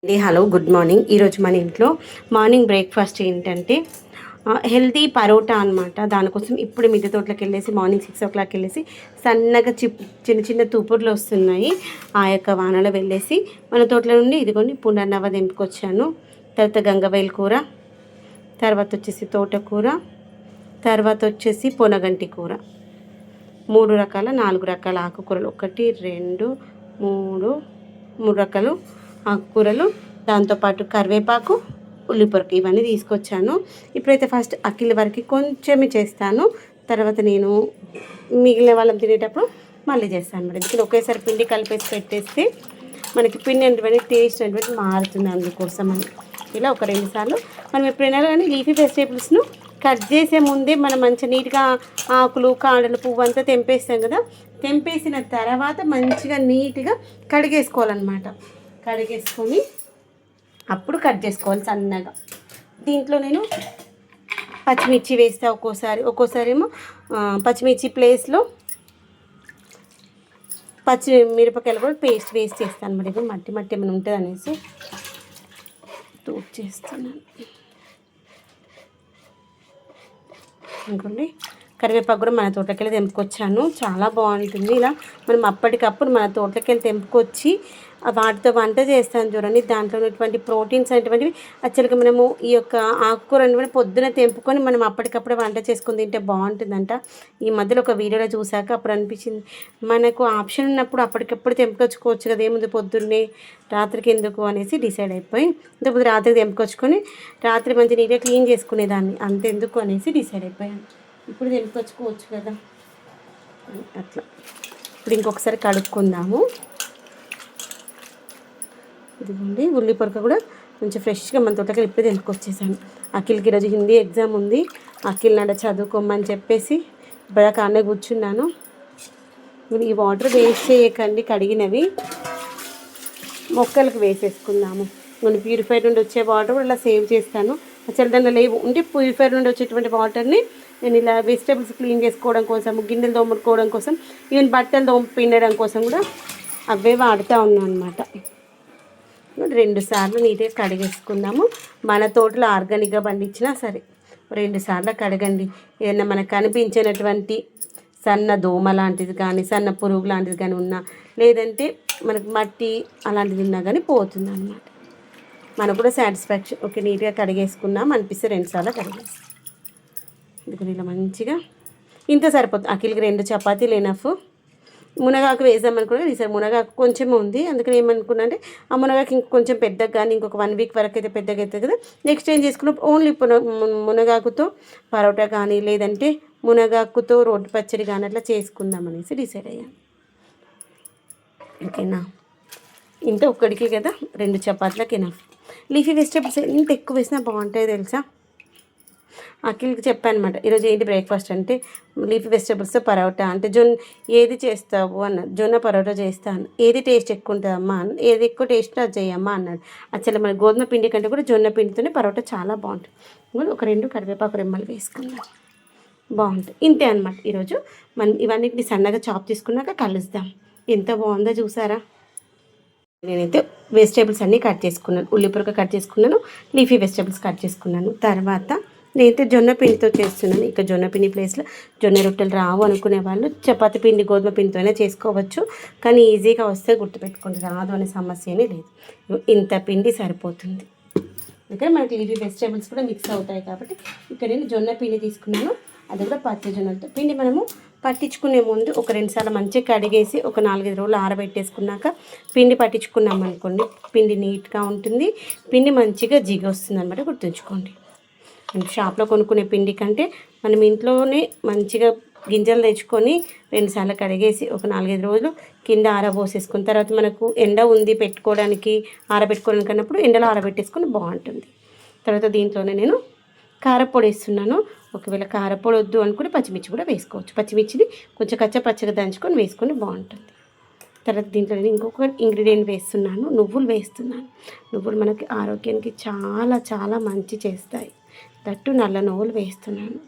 Hello good morning. ఈరోజు మన ఇంట్లో మార్నింగ్ బ్రేక్ఫాస్ట్ ఏంటంటే హెల్తీ పరోటా అనమాట. దానికోసం ఇప్పుడు మిద్దె తోటలోకి వెళ్ళేసి మార్నింగ్ 6 o'clock వెళ్ళేసి సన్నగా చిన్న చిన్న తూపుర్లు వస్తున్నాయి. ఆ యొక్క వానలో వెళ్ళేసి మన తోటలో నుండి ఇదిగోండి పునర్నవ తెంపుకొచ్చాను. తర్వాత గంగవేల్ కూర, తర్వాత వచ్చేసి తోటకూర, తర్వాత వచ్చేసి పొనగంటి కూర. 4 రకాల ఆకుకూరలు, 1 2 3 రకాలు ఆకుకూరలు, దాంతోపాటు కరివేపాకు, ఉల్లిపొరకు ఇవన్నీ తీసుకొచ్చాను. ఇప్పుడైతే ఫస్ట్ అఖిల్ వరకు కొంచెమే చేస్తాను. తర్వాత నేను మిగిలిన వాళ్ళని తినేటప్పుడు మళ్ళీ చేస్తాను మేడం. ఇక్కడ ఒకేసారి పిండి కలిపేసి పెట్టేస్తే మనకి పిండి అంటే టేస్ట్ అంటే మారుతుంది. అందుకోసం అని ఇలా ఒక 2 సార్లు మనం ఎప్పుడైనా కానీ లీఫీ వెజిటేబుల్స్ను కట్ చేసే ముందే మనం మంచిగా నీట్గా ఆకులు, కాడలు, పువ్వు అంతా తెంపేస్తాం కదా. తెంపేసిన తర్వాత మంచిగా నీట్గా కడిగేసుకోవాలన్నమాట. కడిగేసుకొని అప్పుడు కట్ చేసుకోవాలి సన్నగా. దీంట్లో నేను పచ్చిమిర్చి వేస్తా, ఒక్కోసారి ఏమో పచ్చిమిర్చి ప్లేస్లో మిరపకాయలు కూడా పేస్ట్ వేస్ట్ చేస్తాను అనమాట. ఇప్పుడు మట్టి ఏమైనా ఉంటుంది అనేసి తూట్ చేస్తున్నాను అనుకోండి. కరివేపాకు కూడా మన తోటకెళ్ళి తెంపుకొచ్చాను. చాలా బాగుంటుంది. ఇలా మనం అప్పటికప్పుడు మన తోటకెళ్ళి తెంపుకొచ్చి వాటితో వంట చేస్తాను చూడండి. దాంట్లో ఉన్నటువంటి ప్రోటీన్స్ అనేటువంటివి యాక్చువల్గా మనము ఈ యొక్క ఆకుకూర అనేటువంటి పొద్దున తెంపుకొని మనం అప్పటికప్పుడు వంట చేసుకొని తింటే బాగుంటుందంట. ఈ మధ్యలో ఒక వీడియోలో చూశాక అప్పుడు అనిపించింది, మనకు ఆప్షన్ ఉన్నప్పుడు అప్పటికప్పుడు తెంపుకొచ్చుకోవచ్చు కదా, ఏముంది పొద్దున్నే రాత్రికి ఎందుకు అనేసి డిసైడ్ అయిపోయి ఇంతకుముందు రాత్రికి తెంపుకొచ్చుకొని రాత్రి మంచి నీట్గా క్లీన్ చేసుకునేదాన్ని, అంతెందుకు అనేసి డిసైడ్ అయిపోయాను. ఇప్పుడు తెంపుకొచ్చుకోవచ్చు కదా అట్లా. ఇప్పుడు ఇంకొకసారి కడుక్కుందాము. ఇదిగోండి ఉల్లిపొరక కూడా కొంచెం ఫ్రెష్గా మన తోటకి ఇప్పుడే తెంపుకొచ్చేసాను. అఖిల్కి ఈరోజు హిందీ ఎగ్జామ్ ఉంది. అఖిల్ నాడ చదువుకోమని చెప్పేసి ఇప్పుడు కానే కూర్చున్నాను. ఈ వాటర్ వేస్ట్ చేయకండి, కడిగినవి మొక్కలకు వేసేసుకుందాము. నేను ప్యూరిఫైర్ నుండి వచ్చే వాటర్ కూడా ఇలా సేవ్ చేస్తాను. అసలు దాంట్లో లేవు ఉంటే ప్యూరిఫైర్ నుండి వచ్చేటువంటి వాటర్ని నేను ఇలా వెజిటేబుల్స్ క్లీన్ చేసుకోవడం కోసం, గిన్నెలు తోముకోవడం కోసం, ఈవెన్ బట్టలు పిండడం కోసం కూడా అవే వాడుతూ ఉన్నాను అనమాట. 2 సార్లు నీట్గా కడిగేసుకుందాము. మన తోటలో ఆర్గానిక్గా పండించినా సరే 2 సార్లు కడగండి. ఏదైనా మనకు కనిపించినటువంటి సన్న దోమ లాంటిది కానీ, సన్న పురుగు లాంటిది కానీ ఉన్నా, లేదంటే మనకు మట్టి అలాంటిది ఉన్నా కానీ పోతుంది అన్నమాట. మనకు కూడా సాటిస్ఫాక్షన్. ఓకే, నీట్గా కడిగేసుకున్నాం అనిపిస్తే 2 సార్లు కడిగేస్తాం. ఇది ఇలా మంచిగా ఇంత సరిపోతుంది. అఖిల్కి 2 చపాతీలు ఎనఫ్. మునగాకు వేసామనుకున్నా, ఈసారి మునగాకు కొంచెమే ఉంది. అందుకని ఏమనుకున్నా అంటే ఆ మునగాకు ఇంకొంచెం పెద్దగా కానీ ఇంకొక 1 వీక్ వరకు అయితే పెద్దగా అవుతుంది కదా, నెక్స్ట్ ఏం చేసుకున్నాం ఓన్లీ మునగాకుతో పరోటా కానీ, లేదంటే మునగాకుతో రోడ్డు పచ్చడి కానీ అట్లా చేసుకుందాం అనేసి డిసైడ్ అయ్యాను. ఓకేనా, ఇంత ఒక్కడికి కదా 2 చపాతీలకు ఎనఫ్. లీఫీ వెజిటేబుల్స్ ఎంత ఎక్కువ వేసినా బాగుంటాయి తెలుసా. అఖిల్కి చెప్పాను అనమాట, ఈరోజు ఏంటి బ్రేక్ఫాస్ట్ అంటే లీఫీ వెజిటేబుల్స్తో పరోటా అంటే ఏది చేస్తావు అన్నాడు. జొన్న పరోటా చేస్తాను. ఏది టేస్ట్ ఎక్కువ ఉంటుందమ్మా, ఏది ఎక్కువ టేస్ట్ అది చేయమ్మా అన్నాడు. అసలు మన గోధుమ పిండి కంటే కూడా జొన్న పిండితోనే పరోటా చాలా బాగుంటుంది. ఒక 2 కరివేపాకు రెమ్మలు వేసుకుందాం, బాగుంటుంది. ఇంతే అనమాట. ఈరోజు మనం ఇవన్నిటిని సన్నగా చాప్ తీసుకున్నాక కలుస్తాం. ఎంత బాగుందో చూసారా. నేనైతే వెజిటేబుల్స్ అన్నీ కట్ చేసుకున్నాను. ఉల్లిపొరక కట్ చేసుకున్నాను, లీఫీ వెజిటేబుల్స్ కట్ చేసుకున్నాను. తర్వాత నేనైతే జొన్న పిండితో చేస్తున్నాను. ఇక జొన్న పిండి ప్లేస్లో జొన్న రొట్టెలు రావు అనుకునే వాళ్ళు చపాతి పిండి, గోధుమ పిండితోనే చేసుకోవచ్చు. కానీ ఈజీగా వస్తే గుర్తుపెట్టుకోండి, రాదు అనే సమస్య ఏమీ లేదు. ఇంత పిండి సరిపోతుంది. ఇక్కడ మనకి లీఫీ వెజిటేబుల్స్ కూడా మిక్స్ అవుతాయి కాబట్టి ఇక్కడ నేను జొన్న పిండి తీసుకున్నాను. అది కూడా పచ్చి జొన్నలతో పిండి. మనము పట్టించుకునే ముందు ఒక 2 సార్లు మంచిగా కడిగేసి ఒక 4-5 రోజులు ఆరబెట్టేసుకున్నాక పిండి పట్టించుకున్నాం అనుకోండి, పిండి నీట్గా ఉంటుంది, పిండి మంచిగా జిగి వస్తుంది అనమాట. గుర్తుంచుకోండి, షాప్లో కొనుక్కునే పిండి కంటే మనం ఇంట్లోనే మంచిగా గింజలు తెచ్చుకొని 2 సార్లు కడిగేసి ఒక 4-5 రోజులు కింద ఆరబోసేసుకున్న తర్వాత మనకు ఎండ ఉంది పెట్టుకోవడానికి, ఆరబెట్టుకోవడానికి అన్నప్పుడు ఎండలో ఆరబెట్టేసుకొని బాగుంటుంది. తర్వాత దీంట్లోనే నేను కారపొడి వేస్తున్నాను. ఒకవేళ కారపొడి వద్దు అనుకుని పచ్చిమిర్చి కూడా వేసుకోవచ్చు. పచ్చిమిర్చిని కొంచెం పచ్చగా దంచుకొని వేసుకొని బాగుంటుంది. తర్వాత దీంట్లో నేను ఇంకొక ఇంగ్రీడియంట్ వేస్తున్నాను, నువ్వులు వేస్తున్నాను. నువ్వులు మనకి ఆరోగ్యానికి చాలా చాలా మంచి చేస్తాయి. దట్టు నల్ల నువ్వులు వేస్తున్నాను.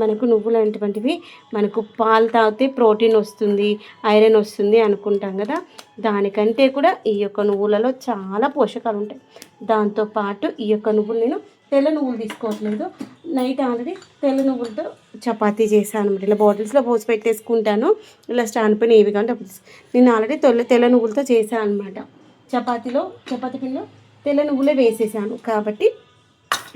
మనకు నువ్వులు అనేటువంటివి మనకు పాలు తాగితే ప్రోటీన్ వస్తుంది, ఐరన్ వస్తుంది అనుకుంటాం కదా, దానికంటే కూడా ఈ యొక్క నువ్వులలో చాలా పోషకాలు ఉంటాయి. దాంతోపాటు ఈ యొక్క నువ్వులు నేను తెల్ల నువ్వులు తీసుకోవట్లేదు, నైట్ ఆల్రెడీ తెల్ల నువ్వులతో చపాతీ చేశాను అనమాట. ఇలా బాటిల్స్లో పోసి పెట్టేసుకుంటాను, ఇలా స్టాండ్ పైన ఏవి కానీ నేను ఆల్రెడీ తెల్ల నువ్వులతో చేశాను అనమాట. చపాతీ పిండిలో తెల్ల నువ్వులే వేసేసాను కాబట్టి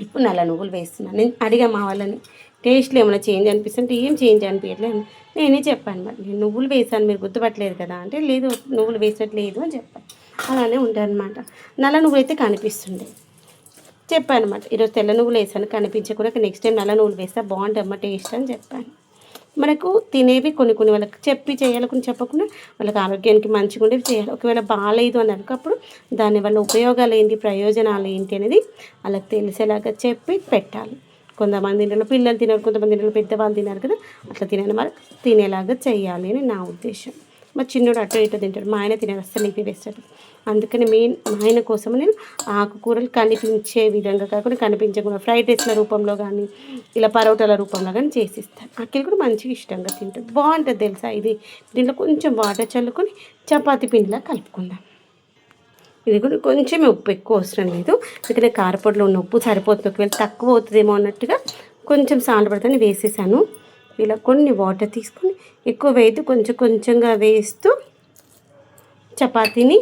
ఇప్పుడు నల్ల నువ్వులు వేస్తున్నాను. నేను అడిగా మా వాళ్ళని టేస్ట్లో ఏమైనా చేంజ్ అనిపిస్తుంటే ఏం చేంజ్ అనిపించట్లేదు, నేనే చెప్పాను మరి నేను నువ్వులు వేసాను మీరు గుర్తుపట్టలేదు కదా అంటే, లేదు నువ్వులు వేసట్లేదు అని చెప్పాను. అలానే ఉంటాయన్నమాట. నల్ల నువ్వులు అయితే కనిపిస్తుండే చెప్పాను అనమాట. ఈరోజు తెల్ల నువ్వులు వేసాను కనిపించకుండా, నెక్స్ట్ టైం నల్ల నువ్వులు వేస్తే బాగుంటుందమ్మా టేస్ట్ అని చెప్పాను. మనకు తినేవి కొన్ని వాళ్ళకి చెప్పి చేయాలి, కొన్ని చెప్పకుండా వాళ్ళకి ఆరోగ్యానికి మంచిగా ఉండేవి చేయాలి. ఒకవేళ బాగాలేదు అని అనుకప్పుడు దానివల్ల ఉపయోగాలు ఏంటి, ప్రయోజనాలు ఏంటి అనేది వాళ్ళకి తెలిసేలాగా చెప్పి పెట్టాలి. కొంతమంది ఇంట్లో పిల్లలు తినరు, కొంతమంది ఇంట్లో పెద్దవాళ్ళు తినారు కదా, అట్లా తినేలాగా చేయాలి అని నా ఉద్దేశం. మా చిన్నోడు అటు ఇటు తింటాడు, మా ఆయన తినరు అస్సలు లీఫీ వెజిటేబుల్స్. అందుకని మా ఆయన కోసం నేను ఆకుకూరలు కనిపించే విధంగా కాకుండా కనిపించకుండా ఫ్రైడ్ రైస్ల రూపంలో కానీ ఇలా పరోటాల రూపంలో కానీ చేసిస్తాను. అక్కలు కూడా మంచిగా ఇష్టంగా తింటారు, బాగుంటుంది తెలుసా ఇది. దీంట్లో కొంచెం వాటర్ చల్లుకొని చపాతీ పిండిలా కలుపుకుందాం. ఇది కూడా కొంచెం ఉప్పు ఎక్కువ అవసరం లేదు, ఎందుకంటే కారపొడిలో ఉన్న ఉప్పు సరిపోతుంది, ఒకవేళ తక్కువ అవుతుందేమో అన్నట్టుగా కొంచెం సాల్ట్ పడుతుంది వేసేసాను. ఇలా కొన్ని వాటర్ తీసుకొని ఎక్కువ వేయద్దు, కొంచెంగా వేస్తూ చపాతీని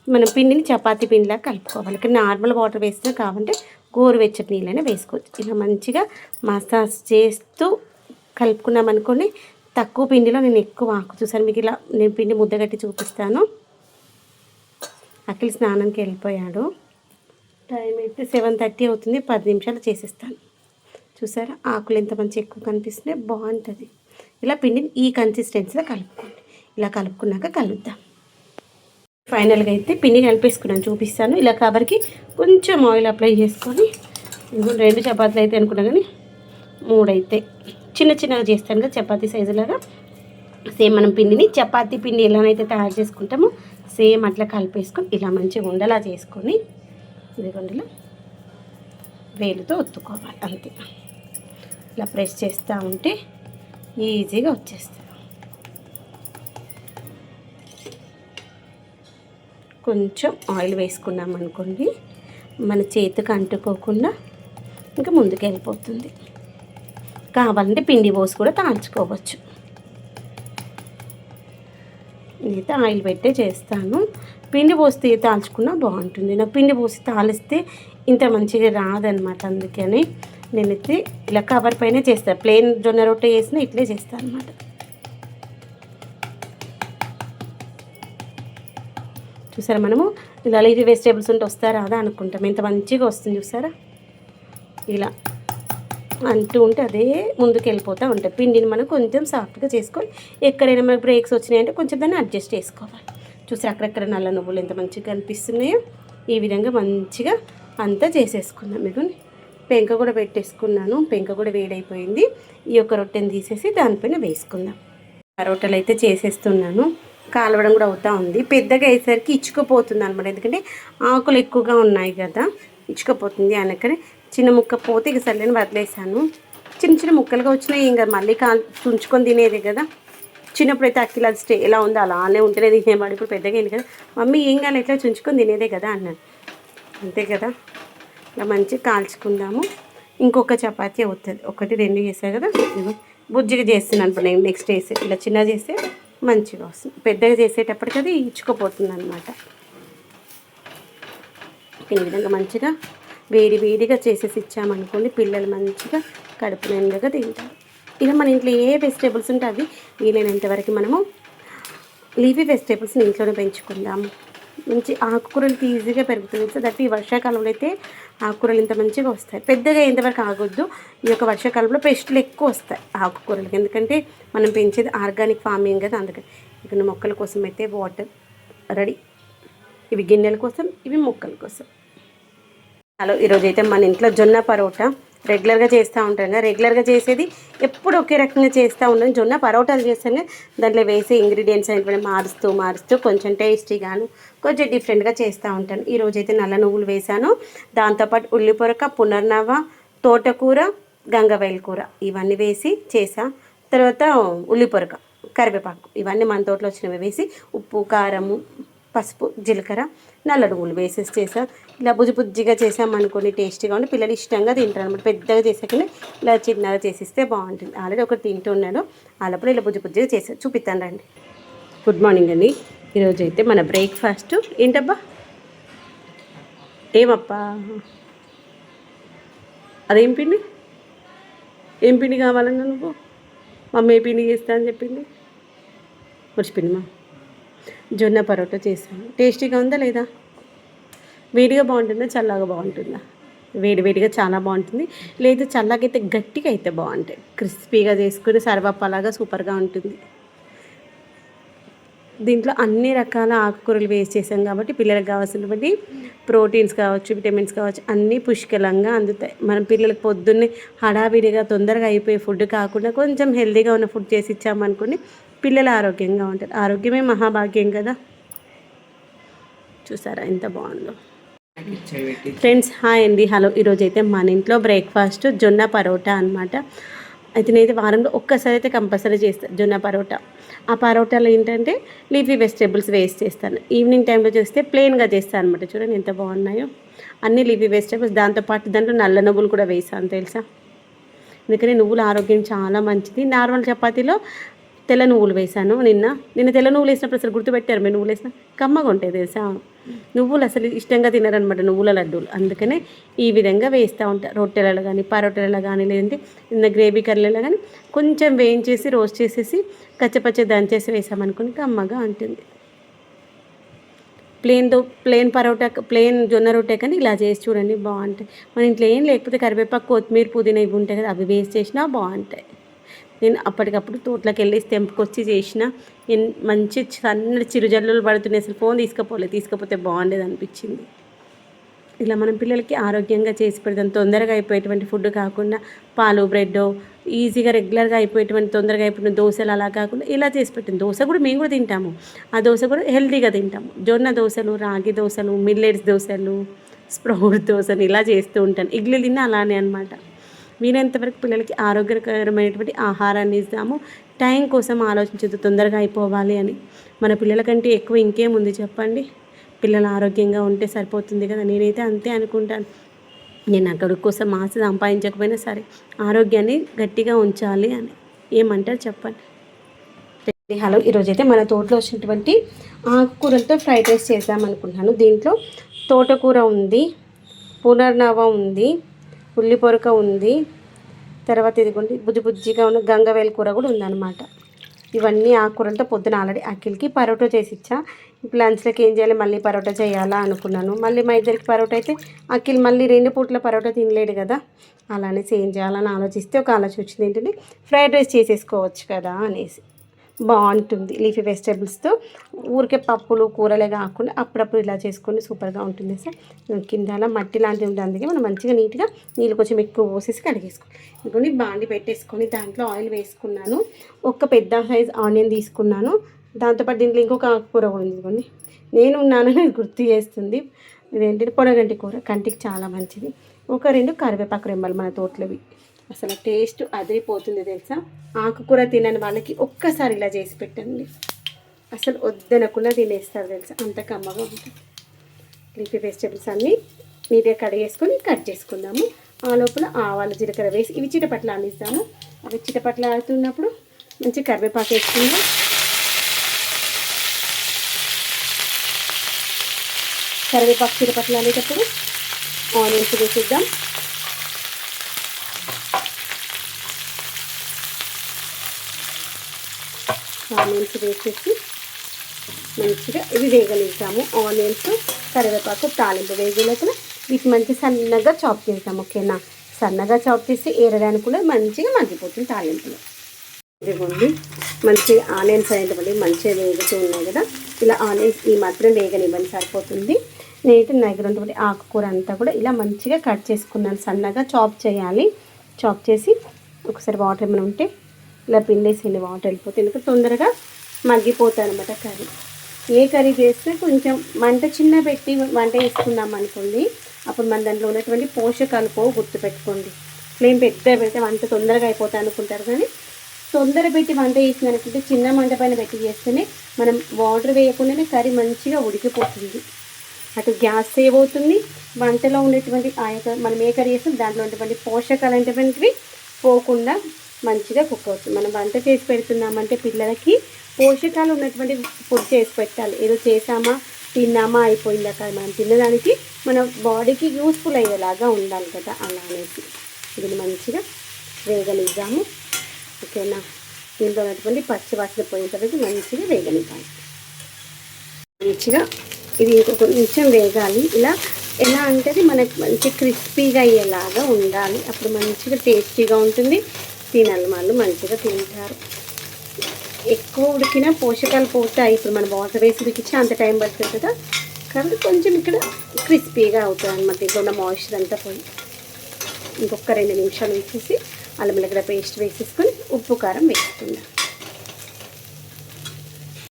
మనం పిండిని చపాతీ పిండిలా కలుపుకోవాలి. ఇక్కడ నార్మల్ వాటర్ వేసినా కావాలంటే గోరువెచ్చటి నీళ్ళైనా వేసుకోవచ్చు. ఇలా మంచిగా మసాజ్ చేస్తూ కలుపుకున్నాం అనుకోండి. తక్కువ పిండిలో నేను ఎక్కువ చూసాను మీకు, ఇలా నేను పిండి ముద్దగట్టి చూపిస్తాను. అఖిల్ స్నానంకి వెళ్ళిపోయాడు, టైం అయితే 7:30 అవుతుంది, 10 నిమిషాలు చేసేస్తాను. చూసారా ఆకులు ఎంత మంచి ఎక్కువ కనిపిస్తున్నాయి, బాగుంటుంది. ఇలా పిండిని ఈ కన్సిస్టెన్సీలో కలుపుకోండి. ఇలా కలుపుకున్నాక కలుద్దాం. ఫైనల్గా అయితే పిండి కలిపేసుకున్నాను చూపిస్తాను. ఇలా కవర్కి కొంచెం ఆయిల్ అప్లై చేసుకొని 2 చపాతీలు అయితే అనుకున్నా కానీ 3 అయితే చిన్నగా చేస్తాను కదా చపాతీ సైజులాగా. సేమ్ మనం పిండిని చపాతీ పిండి ఎలానైతే తయారు చేసుకుంటామో సేమ్ అట్లా కలిపేసుకొని ఇలా మంచిగా ఉండలా చేసుకొని ఇదిగోండిలా వేలుతో ఒత్తుకోవాలి అంతే. ఇలా ప్రెస్ చేస్తూ ఉంటే ఈజీగా వచ్చేస్తుంది. కొంచెం ఆయిల్ వేసుకున్నాం అనుకోండి, మన చేతికి అంటుకోకుండా ఇంకా ముందుకు వెళ్ళిపోతుంది. కావాలంటే పిండి పోసి కూడా తాల్చుకోవచ్చు. నేనైతే ఆయిల్ పెట్టే చేస్తాను, పిండి పోసి తాల్చుకున్నా బాగుంటుంది. నాకు పిండి పోసి తాలిస్తే ఇంత మంచిగా రాదనమాట, అందుకని నేనైతే ఇలా కవర్ పైన చేస్తాను. ప్లెయిన్ జొన్న రొట్టె చేసినా ఇట్లే చేస్తాను అనమాట. చూసారా మనము ఇలా లీఫీ వెజిటేబుల్స్ ఉంటే వస్తారా అదా అనుకుంటాం, ఎంత మంచిగా వస్తుంది చూసారా. ఇలా అంటూ ఉంటే అదే ముందుకు వెళ్ళిపోతూ ఉంటాయి. పిండిని మనం కొంచెం సాఫ్ట్గా చేసుకొని ఎక్కడైనా మనకు బ్రేక్స్ వచ్చినాయంటే కొంచెం దాన్ని అడ్జస్ట్ చేసుకోవాలి. చూసారా అక్కడక్కడ నల్ల నువ్వులు ఎంత మంచిగా కనిపిస్తున్నాయో. ఈ విధంగా మంచిగా అంతా చేసేసుకున్నాం. మీకు పెంక కూడా పెట్టేసుకున్నాను, పెంక కూడా వేడైపోయింది. ఈ యొక్క రొట్టెని తీసేసి దానిపైన వేసుకుందాం. పరోటాలు అయితే చేసేస్తున్నాను, కాలవడం కూడా అవుతూ ఉంది. పెద్దగా అయ్యేసరికి ఇచ్చుకుపోతుంది అనమాట, ఎందుకంటే ఆకులు ఎక్కువగా ఉన్నాయి కదా, ఇచ్చుకుపోతుంది. అనకని చిన్న ముక్క పోతే ఇక సర్లేని వదిలేసాను. చిన్న ముక్కలుగా వచ్చినాయి, ఇంకా మళ్ళీ తుంచుకొని తినేది కదా. చిన్నప్పుడు అయితే అక్కిల ఎలా ఉందో అలానే ఉంటేనే తినేవాడు. ఇప్పుడు పెద్దగా అయింది కదా, మమ్మీ ఏం కాదు ఎట్లా చుంచుకొని తినేదే కదా అన్నాను. అంతే కదా, ఇలా మంచిగా కాల్చుకుందాము. ఇంకొక చపాతీ అవుతుంది, 1 2 చేసాను కదా, బుజ్జిగా చేస్తున్నాను నేను. నెక్స్ట్ వేసే ఇలా చిన్నగా చేస్తే మంచిగా వస్తుంది, పెద్దగా చేసేటప్పటికి అది ఇచ్చుకుపోతుంది అనమాట. ఈ విధంగా మంచిగా వేడిగా చేసేసి ఇచ్చామనుకోండి, పిల్లలు మంచిగా కడుపు నిండుగా తింటారు. ఇలా మన ఇంట్లో ఏ వెజిటేబుల్స్ ఉంటే అవి వీలైనంత వరకు మనము లీఫీ వెజిటేబుల్స్ని ఇంట్లోనే పెంచుకుందాము. మంచి ఆకుకూరలు ఈజీగా పెరుగుతుంది. సో దట్ ఈ వర్షాకాలంలో అయితే ఆకుకూరలు ఇంత మంచిగా వస్తాయి. పెద్దగా ఎంతవరకు ఆగొద్దు, ఈ యొక్క వర్షాకాలంలో పెస్టులు ఎక్కువ వస్తాయి ఆకుకూరలకి, ఎందుకంటే మనం పెంచేది ఆర్గానిక్ ఫార్మింగ్ కదా. అందుకని ఇక్కడ మొక్కల కోసం అయితే వాటర్ రెడీ, ఇవి గిన్నెల కోసం, ఇవి మొక్కల కోసం. హలో, ఈరోజు అయితే మన ఇంట్లో జొన్న పరోటా రెగ్యులర్గా చేస్తూ ఉంటాను కదా, రెగ్యులర్గా చేసేది ఎప్పుడు ఒకే రకంగా చేస్తూ ఉంటాను. జొన్న పరోటాలు చేస్తాను, దాంట్లో వేసే ఇంగ్రీడియంట్స్ అనేవి మారుస్తూ కొంచెం టేస్టీగాను కొంచెం డిఫరెంట్గా చేస్తూ ఉంటాను. ఈరోజు అయితే నల్ల నువ్వులు వేసాను, దాంతోపాటు ఉల్లిపొరక, పునర్నవ, తోటకూర, గంగవాయిల్ కూర ఇవన్నీ వేసి చేసా. తర్వాత ఉల్లిపొరక, కరివేపాకు ఇవన్నీ మన తోటలో వచ్చినవి వేసి ఉప్పు, కారము, పసుపు, జీలకర్ర, నల్ల నువ్వులు వేసేసి చేసా. ఇలా బుజ్జిగా చేసామనుకోండి టేస్టీగా ఉండి పిల్లలు ఇష్టంగా తింటారు అనమాట. పెద్దగా చేసాకనే ఇలా చిన్నగా చేసిస్తే బాగుంటుంది. ఆల్రెడీ ఒకటి తింటున్నాడు, వాళ్ళప్పుడు ఇలా బుజ్జిగా చేసా. చూపిస్తాను రండి. గుడ్ మార్నింగ్ అండి. ఈరోజు అయితే మన బ్రేక్ఫాస్ట్ ఏంటబ్బా, ఏమప్పా అదేం పిండి, ఏం పిండి కావాలన్నా నువ్వు? మమ్మీ ఏ పిండి చేస్తా అని చెప్పింది, మర్చిపోయింది. జొన్న పరోటా చేసాను. టేస్టీగా ఉందా లేదా? వేడిగా బాగుంటుందా చల్లగా బాగుంటుందా? వేడిగా చాలా బాగుంటుంది. లేదు చల్లగైతే గట్టిగా అయితే బాగుంటాయి. క్రిస్పీగా చేసుకుని సర్వప్పలాగా సూపర్గా ఉంటుంది. దీంట్లో అన్ని రకాల ఆకుకూరలు వేస్ట్ చేసాం కాబట్టి పిల్లలకు కావాల్సినటువంటి ప్రోటీన్స్ కావచ్చు, విటమిన్స్ కావచ్చు అన్నీ పుష్కలంగా అందుతాయి. మనం పిల్లలకు పొద్దున్నే హడావిడిగా తొందరగా అయిపోయే ఫుడ్ కాకుండా కొంచెం హెల్తీగా ఉన్న ఫుడ్ చేసి ఇచ్చామనుకోండి పిల్లలు ఆరోగ్యంగా ఉంటారు. ఆరోగ్యమే మహాభాగ్యం కదా. చూసారా ఎంత బాగుందో. ఫ్రెండ్స్ హాయ్ అండి, హలో. ఈరోజు అయితే మన ఇంట్లో బ్రేక్ఫాస్ట్ జొన్న పరోటా అనమాట. అయితే నేనైతే వారంలో ఒక్కసారి అయితే కంపల్సరీ చేస్తాను జొన్న పరోటా. ఆ పరోటాలో ఏంటంటే లీఫీ వెజిటేబుల్స్ వేస్ట్ చేస్తాను. ఈవినింగ్ టైంలో చేస్తే ప్లెయిన్గా చేస్తాను అనమాట. చూడండి ఎంత బాగున్నాయో అన్ని లీఫీ వెజిటేబుల్స్. దాంతోపాటు దాంట్లో నల్ల నువ్వులు కూడా వేసాను తెలుసా. అందుకని నువ్వులు ఆరోగ్యం చాలా మంచిది. నార్మల్ చపాతీలో తెల్ల నువ్వులు వేసాను. నిన్న తెల్ల నువ్వులు వేసినప్పుడు అసలు గుర్తుపెట్టారు మీరు? నువ్వులు వేసిన కమ్మగా ఉంటాయి తెలుసా. నువ్వులు అసలు ఇష్టంగా తినారనమాట, నువ్వుల లడ్డూలు. అందుకనే ఈ విధంగా వేస్తూ ఉంటాను. రొట్టెలలో కానీ పరోటాలలో కానీ లేదంటే గ్రేవీ కర్రీలలో కానీ కొంచెం వేయించేసి రోస్ట్ చేసేసి కచ్చపచ్చ దంచేసి వేసామనుకుని కమ్మగా ఉంటుంది. ప్లెయిన్ పరోటా, ప్లెయిన్ జొన్న రొట్టె కానీ ఇలా చేసి చూడండి బాగుంటాయి. మన ఇంట్లో ఏం లేకపోతే కరివేపాకు, కొత్తిమీర, పుదీనా ఇవి ఉంటాయి కదా, అవి వేస్ట్ చేసినా బాగుంటాయి. నేను అప్పటికప్పుడు తోటలోకి వెళ్ళి తెంపుకొచ్చి చేసిన మంచి సన్నటి చిరుజల్లులు పడుతున్నాయి. అసలు ఫోన్ తీసుకపోతే బాగుండేది అనిపించింది. ఇలా మనం పిల్లలకి ఆరోగ్యంగా చేసి పెడతాం. తొందరగా అయిపోయేటువంటి ఫుడ్ కాకుండా పాలు, బ్రెడ్, ఈజీగా రెగ్యులర్గా అయిపోయేటువంటి తొందరగా అయిపోయిన దోశలు అలా కాకుండా ఇలా చేసి పెట్టింది. దోశ కూడా మేము కూడా తింటాము. ఆ దోశ కూడా హెల్తీగా తింటాము. జొన్న దోశలు, రాగి దోశలు, మిల్లెట్స్ దోశలు, స్ప్రౌట్ దోశలు ఇలా చేస్తూ ఉంటాను. ఇడ్లీ తిన్నా అలానే అనమాట. వీలైనంతవరకు పిల్లలకి ఆరోగ్యకరమైనటువంటి ఆహారాన్ని ఇస్తాము. టైం కోసం ఆలోచించదు తొందరగా అయిపోవాలి అని. మన పిల్లల కంటే ఎక్కువ ఇంకేముంది చెప్పండి. పిల్లలు ఆరోగ్యంగా ఉంటే సరిపోతుంది కదా. నేనైతే అంతే అనుకుంటాను. నేను అక్కడి కోసం ఆశ సంపాదించకపోయినా సరే ఆరోగ్యాన్ని గట్టిగా ఉంచాలి అని. ఏమంటారు చెప్పండి. హలో, ఈరోజైతే మన తోటలో వచ్చినటువంటి ఆకుకూరలతో ఫ్రైడ్ రైస్ చేద్దామనుకుంటున్నాను. దీంట్లో తోటకూర ఉంది, పునర్నవ ఉంది, ఉల్లిపొరక ఉంది, తర్వాత ఇదిగోండి బుజ్జిగా ఉన్న గంగవేల్ కూర కూడా ఉందన్నమాట. ఇవన్నీ ఆకుకూరలతో పొద్దున ఆల్రెడీ అఖిల్కి పరోటా చేసి ఇచ్చా. ఇప్పుడు లంచ్లోకి ఏం చేయాలి, మళ్ళీ పరోటా చేయాలా అనుకున్నాను. మళ్ళీ మా ఇద్దరికి పరోటా అయితే అఖిల్ మళ్ళీ 2 పూట్ల పరోటా తినలేడు కదా. అలానే ఏం చేయాలని ఆలోచిస్తే ఒక ఆలోచన వచ్చింది, ఏంటంటే ఫ్రైడ్ రైస్ చేసేసుకోవచ్చు కదా అనేసి. బాగుంటుంది లీఫీ వెజిటేబుల్స్తో. ఊరికే పప్పులు కూరలే కాకుండా అప్పుడప్పుడు ఇలా చేసుకొని సూపర్గా ఉంటుంది సార్. కింద అలా మట్టి లాంటివి ఉంటుంది, అందుకే మనం మంచిగా నీట్గా నీళ్ళు కొంచెం ఎక్కువ పోసేసి కడిగేసుకోవాలి. ఇంకొని బాండి పెట్టేసుకొని దాంట్లో ఆయిల్ వేసుకున్నాను. ఒక పెద్ద సైజ్ ఆనియన్ తీసుకున్నాను. దాంతోపాటు దీంట్లో ఇంకొక ఆకుకూర కూడా ఉంది. ఇదిగోండి నేను ఉన్నానని గుర్తు చేస్తుంది. ఇదేంటంటే పొడగంటి కూర, కంటికి చాలా మంచిది. ఒక 2 కరివేపాకు రెమ్మలు మన తోటలోవి. అసలు టేస్ట్ అదిరిపోతుంది తెలుసా. ఆకుకూర తినని వాళ్ళకి ఒక్కసారి ఇలా చేసి పెట్టండి, అసలు వద్దనకుండా తినేస్తారు తెలుసా, అంత కమ్మగా ఉంటుంది. లీఫీ వెజిటేబుల్స్ అన్నీ నీట్గా కడిగేసుకొని కట్ చేసుకుందాము. ఆ లోపల ఆవాలు, జీలకర్ర వేసి ఇవి చిటపట్లు ఆడిస్తాము. అవి చిటపట్లు ఆడుతున్నప్పుడు మంచి కరివేపాకు వేసుకుందాం. కరివేపాకు చిటపట్లు ఆడేటప్పుడు ఆనియన్స్ వేసిద్దాం. ఆనియన్స్ వేసేసి మంచిగా ఇవి వేగలిస్తాము. ఆనియన్స్, కరివేపాకు, తాలింపు వేగలేక వీటి మంచి సన్నగా చాప్ చేస్తాము. ఓకేనా, సన్నగా చాప్ చేసి ఏరడానికి కూడా మంచిగా మగ్గిపోతుంది తాలింపులో. ఇదిగోండి మంచిగా ఆనియన్స్ అనేటువంటి మంచిగా వేగుతూ ఉన్నాయి కదా. ఇలా ఆనియన్స్ ఈ మాత్రం వేగనివ్వండి సరిపోతుంది. నేనైతే నగినటువంటి ఆకుకూర అంతా కూడా ఇలా మంచిగా కట్ చేసుకున్నాను. సన్నగా చాప్ చేయాలి. చాప్ చేసి ఒకసారి వాటర్ ఏమైనా ఉంటే ఇలా పిండేసేయండి, వాటర్ వెళ్ళిపోతే. ఎందుకంటే తొందరగా మగ్గిపోతాయి అనమాట కర్రీ. ఏ కర్రీ చేస్తే కొంచెం మంట చిన్న పెట్టి వంట వేసుకుందాం అనుకోండి, అప్పుడు మన దాంట్లో ఉన్నటువంటి పోషకాలు గుర్తుపెట్టుకోండి. ఫ్లేమ్ పెద్ద పెడితే వంట తొందరగా అయిపోతా అనుకుంటారు, కానీ తొందర పెట్టి వంట చేసినట్లయితే చిన్న మంట పైన పెట్టి చేస్తేనే మనం వాటర్ వేయకుండానే కర్రీ మంచిగా ఉడికిపోతుంది. అటు గ్యాస్ సేవ్ అవుతుంది, వంటలో ఉండేటువంటి ఆ యొక్క మనం ఏ కర్రీ చేస్తాం దాంట్లో ఉన్నటువంటి పోషకాలు అనేటువంటివి పోకుండా మంచిగా కుక్ అవుతుంది. మనం వంట చేసి పెడుతున్నామంటే పిల్లలకి పోషకాలు ఉన్నటువంటి ఫుడ్ చేసి పెట్టాలి. ఏదో చేసామా తిన్నామా అయిపోయిందా కాదు, మనం తినడానికి మన బాడీకి యూస్ఫుల్ అయ్యేలాగా ఉండాలి కదా. అలా అనేసి దీన్ని మంచిగా వేగనిద్దాము. ఓకేనా, దీంట్లో ఉన్నటువంటి పచ్చి వాసన పోయిన తర్వాత మంచిగా వేగనిద్దాము. మంచిగా ఇది ఇంకొక కొంచెం వేగాలి. ఇలా ఎలా అంటే మనకు మంచి క్రిస్పీగా అయ్యేలాగా ఉండాలి. అప్పుడు మంచిగా టేస్టీగా ఉంటుంది, తినాలి వాళ్ళు మంచిగా తింటారు. ఎక్కువ ఉడికినా పోషకాలు పోతాయి. ఇప్పుడు మనం వాటర్ వేసి ఉడికించి అంత టైం పడుతుంది కదా, కాబట్టి కొంచెం ఇక్కడ క్రిస్పీగా అవుతుంది అనమాట. ఇంట్లో ఉన్న మాయిశ్చర్ అంతా పోయి ఇంకొక 2 నిమిషాలు వేసేసి అల్లం వెల్లిగడ్డ పేస్ట్ వేసేసుకొని ఉప్పు కారం వేసుకుందాం.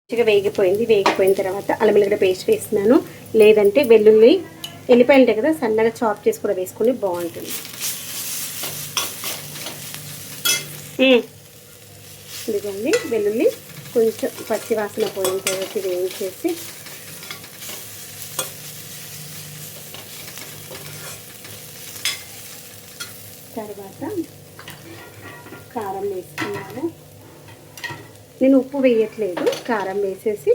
మంచిగా వేగిపోయిన తర్వాత అల్లం వెల్లిగడ్డ పేస్ట్ వేస్తున్నాను. లేదంటే వెల్లుల్లి ఎల్లిపాయలు ఉంటాయి కదా, సన్నగా చాప్ చేసి కూడా వేసుకొని బాగుంటుంది. ఇదిగోండి వెల్లుల్లి కొంచెం పచ్చి వాసన పోయిన తర్వాత వేయించేసి తర్వాత కారం వేసుకున్నాను. నేను ఉప్పు వేయట్లేదు, కారం వేసేసి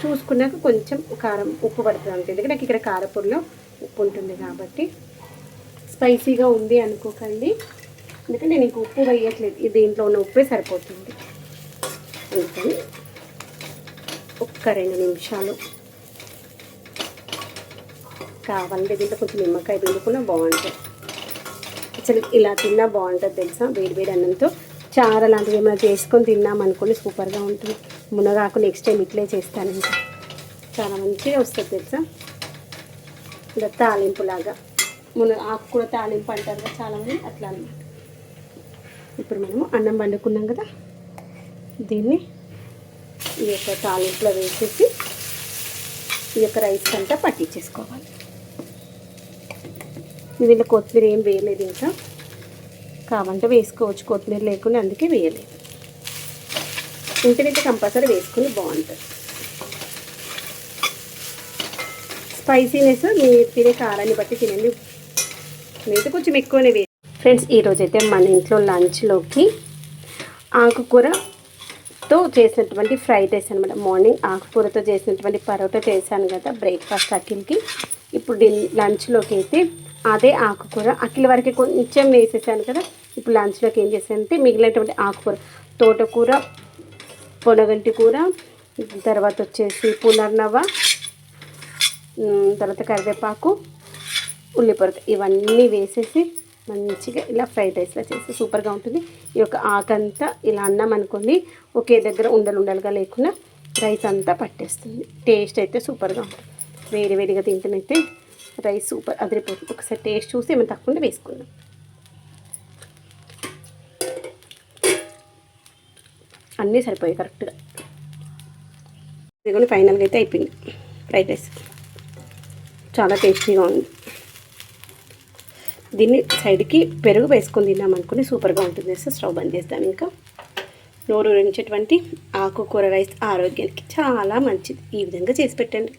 చూసుకున్నాక కొంచెం కారం ఉప్పు పడుతుంది అంతే. ఎందుకంటే నాకు ఇక్కడ కారపొడిలో ఉప్పు ఉంటుంది కాబట్టి స్పైసీగా ఉంది అనుకోకండి. ఎందుకంటే నేను ఇంక ఉప్పు వేయట్లేదు, దీంట్లో ఉన్న ఉప్పే సరిపోతుంది. అందుకని ఒక్క 2 నిమిషాలు కావాలంటే దీంట్లో కొంచెం నిమ్మకాయ పిండుకున్నా బాగుంటుంది. అసలు ఇలా తిన్నా బాగుంటుంది తెలుసా, వేడి అన్నంతో చారు లాంటివి ఏమైనా చేసుకొని తిన్నామనుకోండి సూపర్గా ఉంటుంది. మునగాకు నెక్స్ట్ టైం ఇట్లే చేస్తాను, ఇంకా చాలా మంచిగా వస్తుంది తెలుసా. ఇలా తాలింపులాగా ఆకు కూడా తాలింపు అంటారు కదా చాలామంది, అట్లా అనమాట. ఇప్పుడు మనము అన్నం వండుకున్నాం కదా, దీన్ని ఈ యొక్క తాలింపులో వేసేసి ఈ యొక్క రైస్ అంతా పట్టించేసుకోవాలి. దీంట్లో కొత్తిమీర ఏం వేయలేదు, ఇంకా కావాలంటే వేసుకోవచ్చు కొత్తిమీర లేకుండా, అందుకే వేయలేదు. ఇంటినైతే కంపల్సరీ వేసుకుని బాగుంటుంది. స్పైసీనెస్ మీరు తినే కారాన్ని బట్టి తినండి, నేనైతే కొంచెం ఎక్కువనే వేసి. ఫ్రెండ్స్, ఈరోజైతే మన ఇంట్లో లంచ్లోకి ఆకుకూరతో చేసినటువంటి ఫ్రైడ్ రైస్ అనమాట. మార్నింగ్ ఆకుకూరతో చేసినటువంటి పరోటా చేశాను కదా బ్రేక్ఫాస్ట్ అఖిల్కి. ఇప్పుడు లంచ్లోకి అయితే అదే ఆకుకూర అఖిల్ వరకు కొంచెం వేసేసాను కదా. ఇప్పుడు లంచ్లోకి ఏం చేశానంటే మిగిలినటువంటి ఆకుకూర తోటకూర, పొనగంటి కూర, తర్వాత వచ్చేసి పునర్నవ, తర్వాత కరివేపాకు, ఉల్లిపొరక ఇవన్నీ వేసేసి మంచిగా ఇలా ఫ్రైడ్ రైస్లా చేసి సూపర్గా ఉంటుంది. ఈ యొక్క ఆకంతా ఇలా అన్నం అనుకోండి ఒకే దగ్గర ఉండలుగా లేకుండా రైస్ అంతా పట్టేస్తుంది. టేస్ట్ అయితే సూపర్గా ఉంటుంది. వేడిగా తింటేనైతే రైస్ సూపర్ అదిరిపోతుంది. ఒకసారి టేస్ట్ చూసి ఏమైనా తక్కువ వేసుకుందాం. అన్నీ సరిపోయాయి కరెక్ట్గా. ఇదిగోండి ఫైనల్గా అయితే అయిపోయింది ఫ్రైడ్ రైస్, చాలా టేస్టీగా ఉంది. దీన్ని సైడ్కి పెరుగు వేసుకొని తిన్నామనుకుని సూపర్గా ఉంటుంది. స్టవ్ బంద్ చేస్తాను. ఇంకా నోరు ఊరించేటువంటి ఆకుకూర రైస్ ఆరోగ్యానికి చాలా మంచిది. ఈ విధంగా చేసి పెట్టండి.